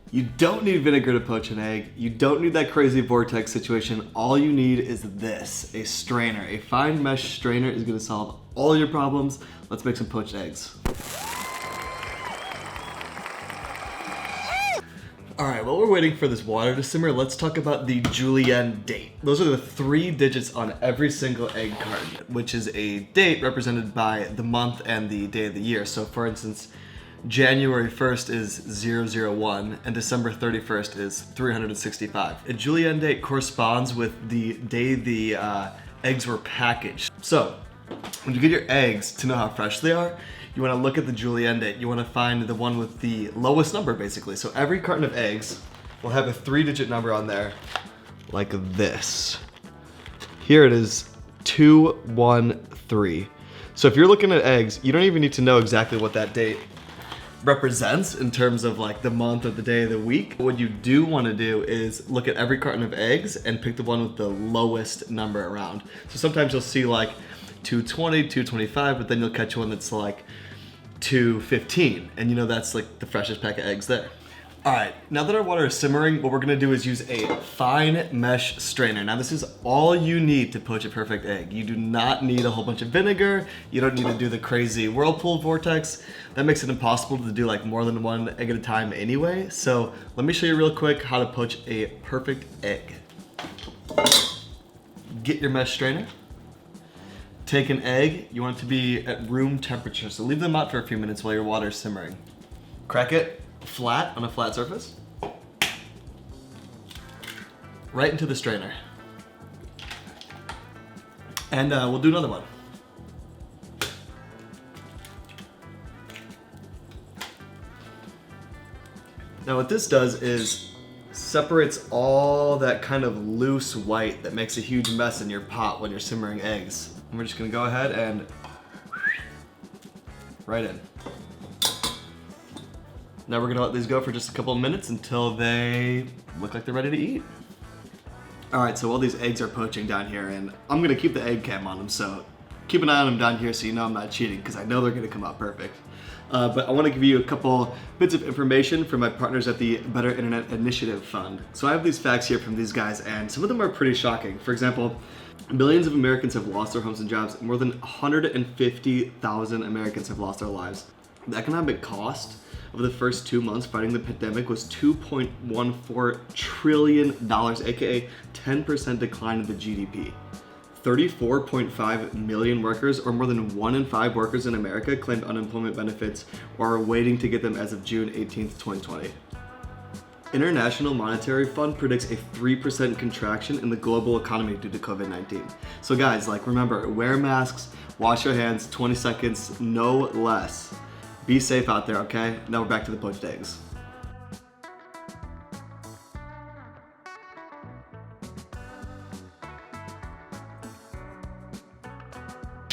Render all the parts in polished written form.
You don't need vinegar to poach an egg. You don't need that crazy vortex situation. All you need is this, a strainer. A fine mesh strainer is gonna solve all your problems. Let's make some poached eggs. All right, while we're waiting for this water to simmer, let's talk about the julienne date. Those are the 3 digits on every single egg carton, which is a date represented by the month and the day of the year. So for instance, January 1st is 001 and December 31st is 365. A julienne date corresponds with the day the eggs were packaged. So when you get your eggs, to know how fresh they are, you want to look at the julienne date. You want to find the one with the lowest number, basically. So every carton of eggs will have a 3-digit number on there, like this. Here it is, 213. So if you're looking at eggs, you don't even need to know exactly what that date represents in terms of like the month or the day of the week. What you do want to do is look at every carton of eggs and pick the one with the lowest number around. So sometimes you'll see like 220, 225, but then you'll catch one that's like 215, and you know that's like the freshest pack of eggs there. All right, now that our water is simmering, what we're gonna do is use a fine mesh strainer. Now this is all you need to poach a perfect egg. You do not need a whole bunch of vinegar. You don't need to do the crazy whirlpool vortex. That makes it impossible to do like more than one egg at a time anyway. So let me show you real quick how to poach a perfect egg. Get your mesh strainer. Take an egg, you want it to be at room temperature, so leave them out for a few minutes while your water is simmering. Crack it flat on a flat surface. Right into the strainer. And we'll do another one. Now what this does is separates all that kind of loose white that makes a huge mess in your pot when you're simmering eggs. And we're just gonna go ahead and right in. Now we're gonna let these go for just a couple of minutes until they look like they're ready to eat. All right, so while these eggs are poaching down here, and I'm gonna keep the egg cam on them, so keep an eye on them down here so you know I'm not cheating, because I know they're gonna come out perfect. But I want to give you a couple bits of information from my partners at the Better Internet Initiative Fund. So I have these facts here from these guys, and some of them are pretty shocking. For example, millions of Americans have lost their homes and jobs, and more than 150,000 Americans have lost their lives. The economic cost of the first 2 months fighting the pandemic was $2.14 trillion, aka 10% decline in the GDP. 34.5 million workers, or more than 1 in 5 workers in America, claimed unemployment benefits or are waiting to get them as of June 18th, 2020. International Monetary Fund predicts a 3% contraction in the global economy due to COVID-19. So guys, like remember, wear masks, wash your hands, 20 seconds, no less. Be safe out there, okay? Now we're back to the poached eggs.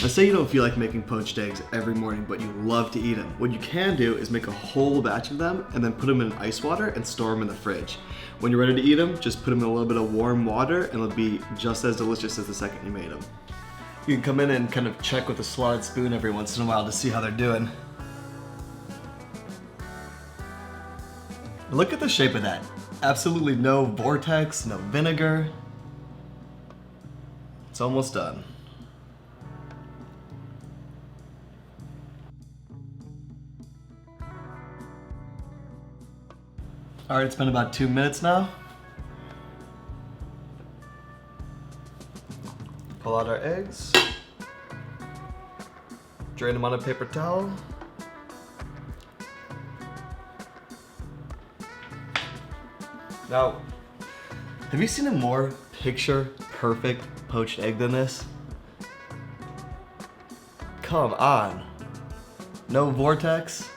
Let's say you don't feel like making poached eggs every morning, but you love to eat them. What you can do is make a whole batch of them and then put them in ice water and store them in the fridge. When you're ready to eat them, just put them in a little bit of warm water and it'll be just as delicious as the second you made them. You can come in and kind of check with a slotted spoon every once in a while to see how they're doing. Look at the shape of that. Absolutely no vortex, no vinegar. It's almost done. All right, it's been about 2 minutes now. Pull out our eggs. Drain them on a paper towel. Now, have you seen a more picture-perfect poached egg than this? Come on. No vortex,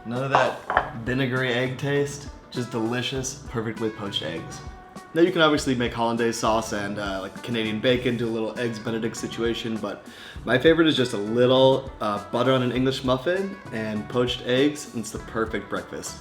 none of that vinegary egg taste, just delicious, perfectly poached eggs. Now you can obviously make hollandaise sauce and like Canadian bacon, do a little eggs Benedict situation, but my favorite is just a little butter on an English muffin and poached eggs, and it's the perfect breakfast.